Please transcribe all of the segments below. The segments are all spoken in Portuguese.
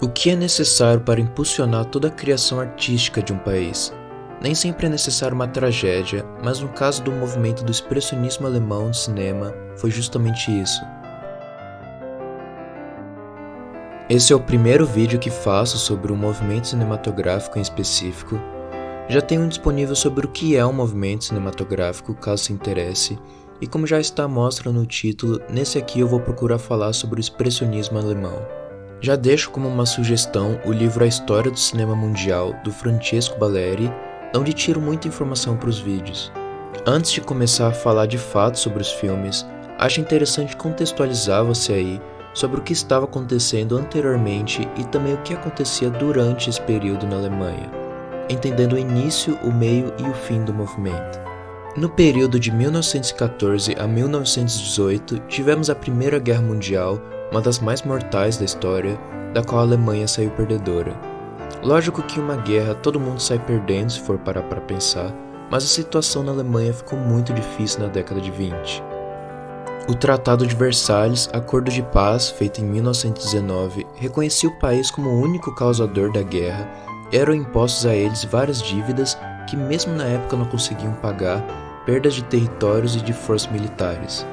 O que é necessário para impulsionar toda a criação artística de um país? Nem sempre é necessário uma tragédia, mas no caso do movimento do expressionismo alemão no cinema, foi justamente isso. Esse é o primeiro vídeo que faço sobre um movimento cinematográfico em específico. Já tenho um disponível sobre o que é um movimento cinematográfico, caso se interesse, e como já está à mostra no título, nesse aqui eu vou procurar falar sobre o expressionismo alemão. Já deixo como uma sugestão o livro A História do Cinema Mundial, do Francesco Baleri, onde tiro muita informação para os vídeos. Antes de começar a falar de fato sobre os filmes, acho interessante contextualizar você aí sobre o que estava acontecendo anteriormente e também o que acontecia durante esse período na Alemanha, entendendo o início, o meio e o fim do movimento. No período de 1914 a 1918, tivemos a Primeira Guerra Mundial, uma das mais mortais da história, da qual a Alemanha saiu perdedora. Lógico que em uma guerra todo mundo sai perdendo se for parar para pensar, mas a situação na Alemanha ficou muito difícil na década de 20. O Tratado de Versalhes, acordo de paz feito em 1919, reconhecia o país como o único causador da guerra, eram impostos a eles várias dívidas que mesmo na época não conseguiam pagar, perdas de territórios e de forças militares.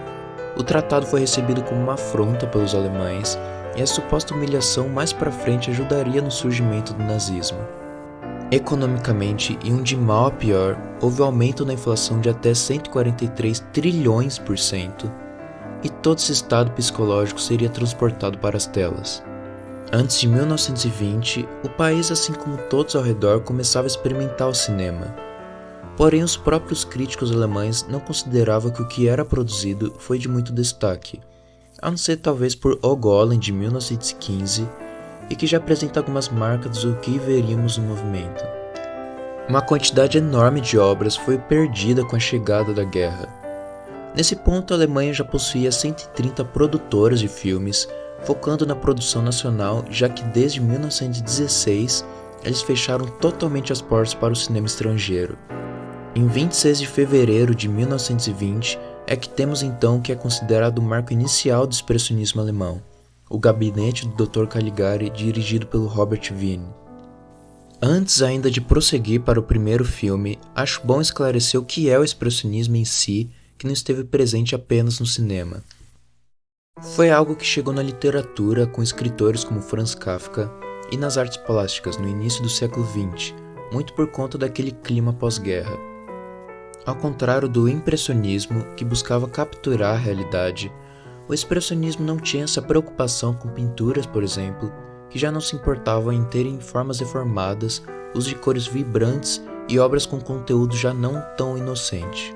O tratado foi recebido como uma afronta pelos alemães e a suposta humilhação mais para frente ajudaria no surgimento do nazismo. Economicamente, e um de mal a pior, houve aumento na inflação de até 143 trilhões por cento e todo esse estado psicológico seria transportado para as telas. Antes de 1920, o país, assim como todos ao redor, começava a experimentar o cinema. Porém, os próprios críticos alemães não consideravam que o que era produzido foi de muito destaque, a não ser talvez por O Golem de 1915, e que já apresenta algumas marcas do que veríamos no movimento. Uma quantidade enorme de obras foi perdida com a chegada da guerra. Nesse ponto, a Alemanha já possuía 130 produtoras de filmes, focando na produção nacional, já que desde 1916 eles fecharam totalmente as portas para o cinema estrangeiro. Em 26 de fevereiro de 1920 é que temos então o que é considerado o marco inicial do expressionismo alemão, o Gabinete do Dr. Caligari, dirigido pelo Robert Wiene. Antes ainda de prosseguir para o primeiro filme, acho bom esclarecer o que é o expressionismo em si, que não esteve presente apenas no cinema. Foi algo que chegou na literatura com escritores como Franz Kafka e nas artes plásticas no início do século XX, muito por conta daquele clima pós-guerra. Ao contrário do impressionismo, que buscava capturar a realidade, o expressionismo não tinha essa preocupação com pinturas, por exemplo, que já não se importavam em terem formas deformadas, uso de cores vibrantes e obras com conteúdo já não tão inocente.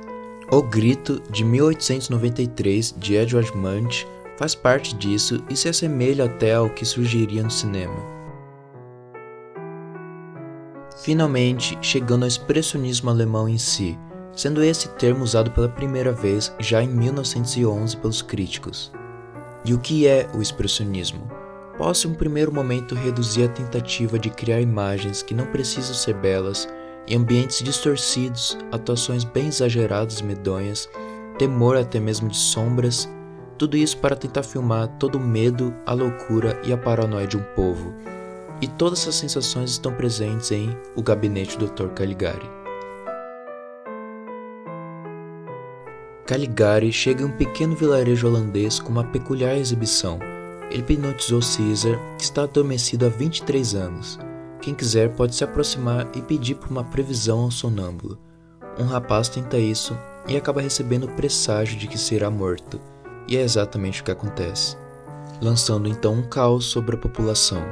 O Grito, de 1893, de Edvard Munch, faz parte disso e se assemelha até ao que surgiria no cinema. Finalmente, chegando ao expressionismo alemão em si, sendo esse termo usado pela primeira vez já em 1911 pelos críticos. E o que é o expressionismo? Posso em um primeiro momento reduzir a tentativa de criar imagens que não precisam ser belas, em ambientes distorcidos, atuações bem exageradas e medonhas, temor até mesmo de sombras, tudo isso para tentar filmar todo o medo, a loucura e a paranoia de um povo. E todas essas sensações estão presentes em O Gabinete do Dr. Caligari. Caligari chega em um pequeno vilarejo holandês com uma peculiar exibição. Ele hipnotizou Caesar, que está adormecido há 23 anos. Quem quiser pode se aproximar e pedir por uma previsão ao sonâmbulo. Um rapaz tenta isso e acaba recebendo o presságio de que será morto. E é exatamente o que acontece, lançando então um caos sobre a população.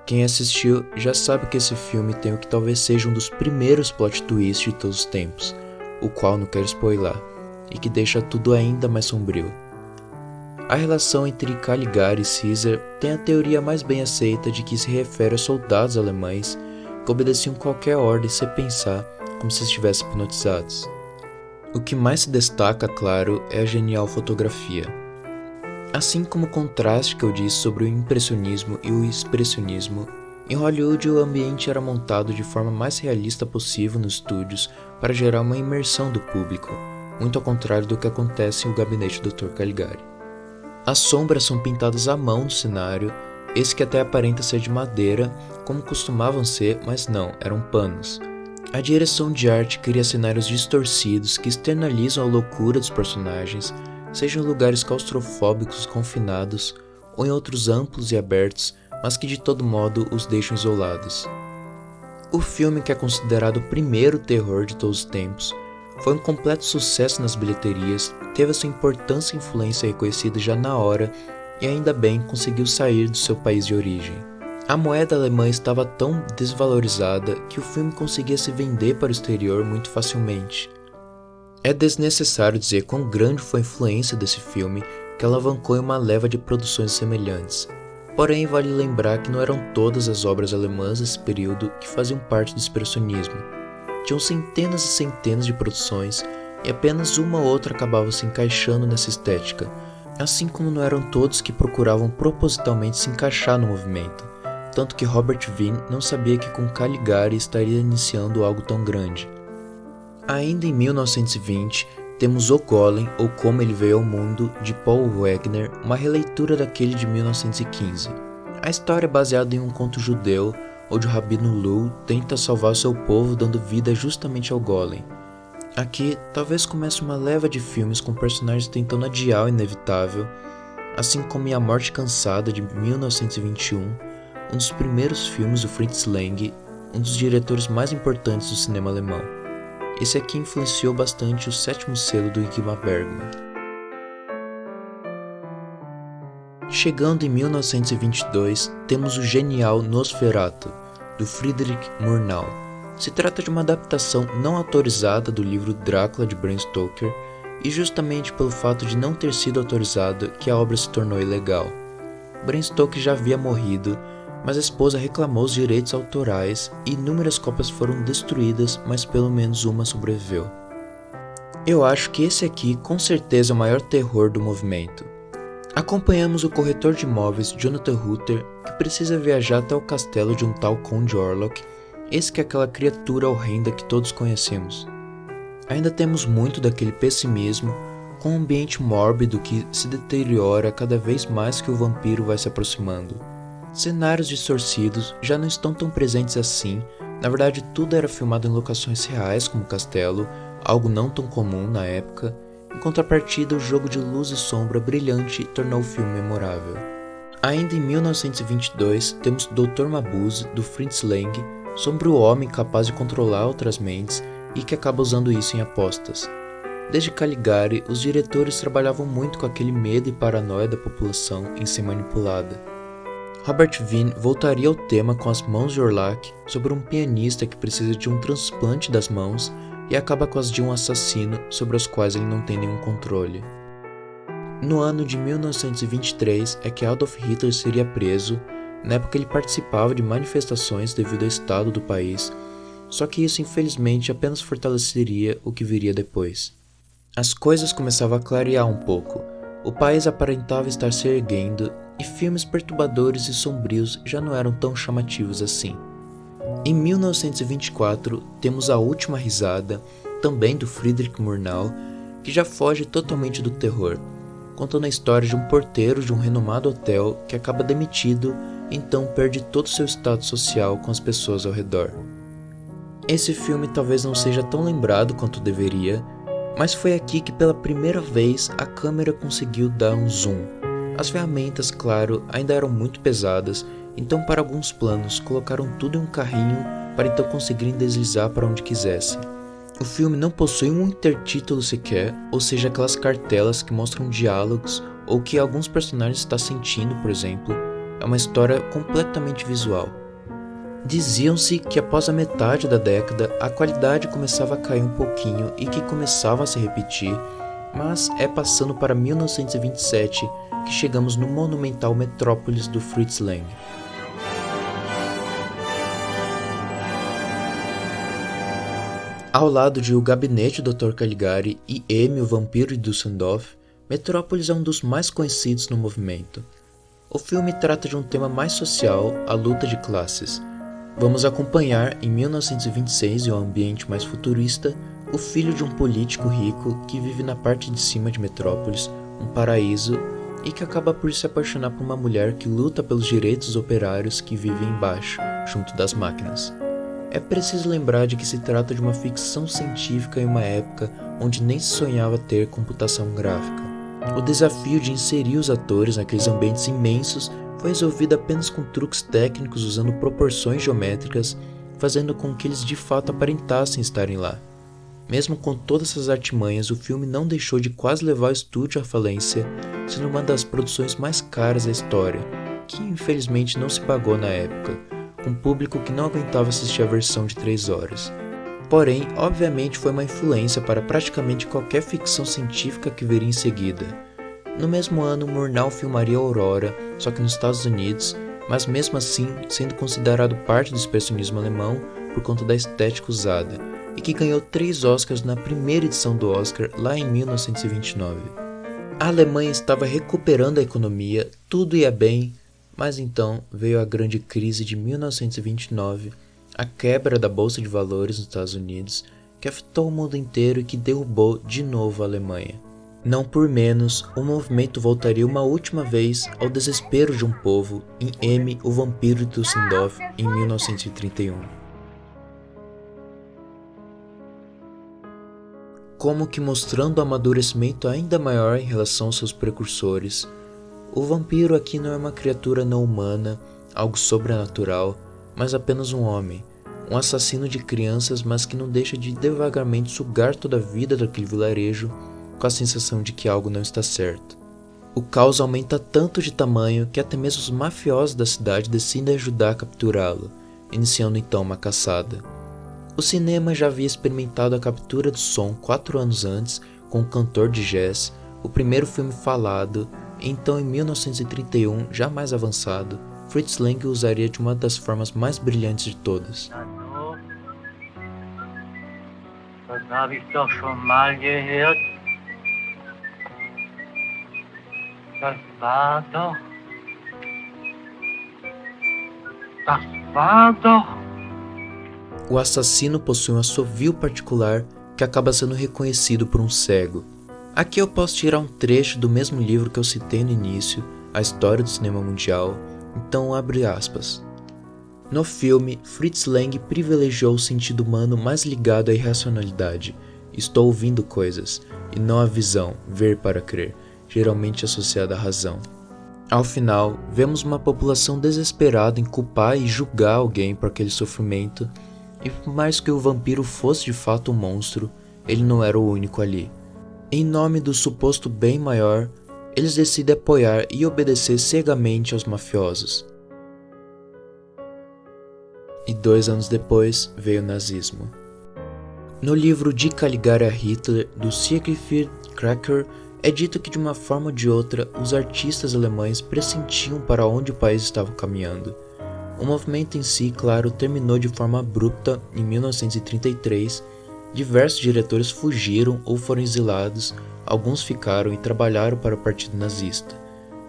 Quem assistiu já sabe que esse filme tem o que talvez seja um dos primeiros plot twists de todos os tempos, o qual não quero spoiler, e que deixa tudo ainda mais sombrio. A relação entre Caligari e Caesar tem a teoria mais bem aceita de que se refere aos soldados alemães que obedeciam qualquer ordem sem pensar, como se estivessem hipnotizados. O que mais se destaca, claro, é a genial fotografia. Assim como o contraste que eu disse sobre o impressionismo e o expressionismo, em Hollywood o ambiente era montado de forma mais realista possível nos estúdios para gerar uma imersão do público, muito ao contrário do que acontece em O Gabinete do Dr. Caligari. As sombras são pintadas à mão no cenário, esse que até aparenta ser de madeira, como costumavam ser, mas não, eram panos. A direção de arte cria cenários distorcidos que externalizam a loucura dos personagens, sejam em lugares claustrofóbicos confinados, ou em outros amplos e abertos, mas que de todo modo os deixam isolados. O filme, que é considerado o primeiro terror de todos os tempos, foi um completo sucesso nas bilheterias, teve a sua importância e influência reconhecida já na hora e ainda bem conseguiu sair do seu país de origem. A moeda alemã estava tão desvalorizada que o filme conseguia se vender para o exterior muito facilmente. É desnecessário dizer quão grande foi a influência desse filme que alavancou em uma leva de produções semelhantes. Porém, vale lembrar que não eram todas as obras alemãs desse período que faziam parte do expressionismo. Tinham centenas e centenas de produções e apenas uma ou outra acabava se encaixando nessa estética, assim como não eram todos que procuravam propositalmente se encaixar no movimento, tanto que Robert Wiene não sabia que com Caligari estaria iniciando algo tão grande. Ainda em 1920, temos O Golem, ou Como Ele Veio ao Mundo, de Paul Wegener, uma releitura daquele de 1915. A história é baseada em um conto judeu, onde o Rabino Lu tenta salvar seu povo dando vida justamente ao Golem. Aqui, talvez comece uma leva de filmes com personagens tentando adiar o inevitável, assim como em A Morte Cansada, de 1921, um dos primeiros filmes do Fritz Lang, um dos diretores mais importantes do cinema alemão. Esse aqui influenciou bastante o sétimo selo do Ingmar Bergman. Chegando em 1922, temos o genial Nosferatu, do Friedrich Murnau. Se trata de uma adaptação não autorizada do livro Drácula de Bram Stoker, e justamente pelo fato de não ter sido autorizada que a obra se tornou ilegal. Bram Stoker já havia morrido, mas a esposa reclamou os direitos autorais e inúmeras cópias foram destruídas, mas pelo menos uma sobreviveu. Eu acho que esse aqui com certeza é o maior terror do movimento. Acompanhamos o corretor de imóveis Jonathan Hutter, que precisa viajar até o castelo de um tal Conde Orlok, esse que é aquela criatura horrenda que todos conhecemos. Ainda temos muito daquele pessimismo, com um ambiente mórbido que se deteriora cada vez mais que o vampiro vai se aproximando. Cenários distorcidos já não estão tão presentes assim, na verdade tudo era filmado em locações reais como o castelo, algo não tão comum na época. Em contrapartida, o jogo de luz e sombra brilhante tornou o filme memorável. Ainda em 1922, temos Dr. Mabuse, do Fritz Lang, sobre o homem capaz de controlar outras mentes e que acaba usando isso em apostas. Desde Caligari, os diretores trabalhavam muito com aquele medo e paranoia da população em ser manipulada. Robert Wiene voltaria ao tema com As Mãos de Orlok, sobre um pianista que precisa de um transplante das mãos e acaba com as de um assassino sobre os quais ele não tem nenhum controle. No ano de 1923 é que Adolf Hitler seria preso. Na época ele participava de manifestações devido ao estado do país, só que isso infelizmente apenas fortaleceria o que viria depois. As coisas começavam a clarear um pouco, o país aparentava estar se erguendo e filmes perturbadores e sombrios já não eram tão chamativos assim. Em 1924 temos A Última Risada, também do Friedrich Murnau, que já foge totalmente do terror, contando a história de um porteiro de um renomado hotel que acaba demitido e então perde todo o seu status social com as pessoas ao redor. Esse filme talvez não seja tão lembrado quanto deveria, mas foi aqui que pela primeira vez a câmera conseguiu dar um zoom. As ferramentas, claro, ainda eram muito pesadas, então para alguns planos colocaram tudo em um carrinho para então conseguirem deslizar para onde quisessem. O filme não possui um intertítulo sequer, ou seja, aquelas cartelas que mostram diálogos ou o que alguns personagens estão sentindo, por exemplo. É uma história completamente visual. Diziam-se que após a metade da década a qualidade começava a cair um pouquinho e que começava a se repetir, mas é passando para 1927 que chegamos no monumental Metrópolis do Fritz Lang. Ao lado de O Gabinete do Dr. Caligari e M, o Vampiro de Düsseldorf, Metrópolis é um dos mais conhecidos no movimento. O filme trata de um tema mais social, a luta de classes. Vamos acompanhar, em 1926 e um ambiente mais futurista, o filho de um político rico que vive na parte de cima de Metrópolis, um paraíso, e que acaba por se apaixonar por uma mulher que luta pelos direitos dos operários que vivem embaixo, junto das máquinas. É preciso lembrar de que se trata de uma ficção científica em uma época onde nem se sonhava ter computação gráfica. O desafio de inserir os atores naqueles ambientes imensos foi resolvido apenas com truques técnicos usando proporções geométricas, fazendo com que eles de fato aparentassem estarem lá. Mesmo com todas essas artimanhas, o filme não deixou de quase levar o estúdio à falência, sendo uma das produções mais caras da história, que infelizmente não se pagou na época, com um público que não aguentava assistir a versão de 3 horas. Porém, obviamente foi uma influência para praticamente qualquer ficção científica que viria em seguida. No mesmo ano, Murnau filmaria Aurora, só que nos Estados Unidos, mas mesmo assim sendo considerado parte do expressionismo alemão por conta da estética usada, e que ganhou 3 Oscars na primeira edição do Oscar lá em 1929. A Alemanha estava recuperando a economia, tudo ia bem, mas então veio a grande crise de 1929, a quebra da Bolsa de Valores nos Estados Unidos, que afetou o mundo inteiro e que derrubou de novo a Alemanha. Não por menos, o movimento voltaria uma última vez ao desespero de um povo em M, o Vampiro de Düsseldorf, em 1931. Como que mostrando um amadurecimento ainda maior em relação aos seus precursores, o vampiro aqui não é uma criatura não humana, algo sobrenatural, mas apenas um homem, um assassino de crianças, mas que não deixa de devagarmente sugar toda a vida daquele vilarejo com a sensação de que algo não está certo. O caos aumenta tanto de tamanho que até mesmo os mafiosos da cidade decidem ajudar a capturá-lo, iniciando então uma caçada. O cinema já havia experimentado a captura do som 4 anos antes com O Cantor de Jazz, o primeiro filme falado, e então em 1931, já mais avançado, Fritz Lang usaria de uma das formas mais brilhantes de todas. Das habe ich doch schon mal gehört. Das war doch. O assassino possui um assovio particular que acaba sendo reconhecido por um cego. Aqui eu posso tirar um trecho do mesmo livro que eu citei no início, A História do Cinema Mundial, então abre aspas. No filme, Fritz Lang privilegiou o sentido humano mais ligado à irracionalidade. Estou ouvindo coisas, e não a visão, ver para crer, geralmente associada à razão. Ao final, vemos uma população desesperada em culpar e julgar alguém por aquele sofrimento, e por mais que o vampiro fosse de fato um monstro, ele não era o único ali. Em nome do suposto bem maior, eles decidem apoiar e obedecer cegamente aos mafiosos. E 2 anos depois veio o nazismo. No livro De Caligari a Hitler, do Siegfried Kracke, é dito que de uma forma ou de outra, os artistas alemães pressentiam para onde o país estava caminhando. O movimento em si, claro, terminou de forma abrupta em 1933, diversos diretores fugiram ou foram exilados, alguns ficaram e trabalharam para o partido nazista.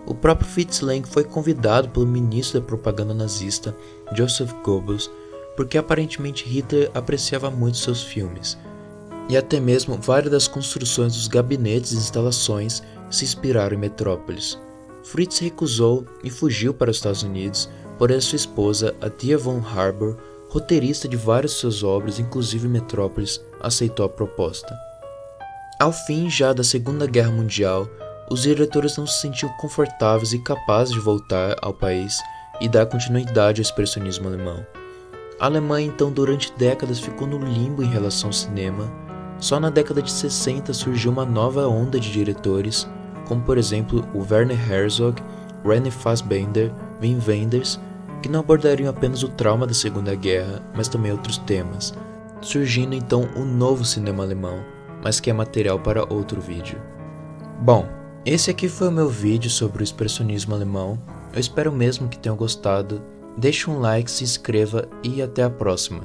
O próprio Fritz Lang foi convidado pelo ministro da propaganda nazista, Joseph Goebbels, porque aparentemente Hitler apreciava muito seus filmes. E até mesmo várias das construções dos gabinetes e instalações se inspiraram em Metrópolis. Fritz recusou e fugiu para os Estados Unidos, porém sua esposa, a Tia von Harbour, roteirista de várias de suas obras, inclusive Metrópolis, aceitou a proposta. Ao fim já da Segunda Guerra Mundial, os diretores não se sentiam confortáveis e capazes de voltar ao país e dar continuidade ao expressionismo alemão. A Alemanha então durante décadas ficou no limbo em relação ao cinema. Só na década de 60 surgiu uma nova onda de diretores, como por exemplo o Werner Herzog, René Fassbinder, Wim Wenders, que não abordariam apenas o trauma da Segunda Guerra, mas também outros temas, surgindo então o novo cinema alemão, mas que é material para outro vídeo. Bom, esse aqui foi o meu vídeo sobre o expressionismo alemão, eu espero mesmo que tenham gostado, deixe um like, se inscreva e até a próxima.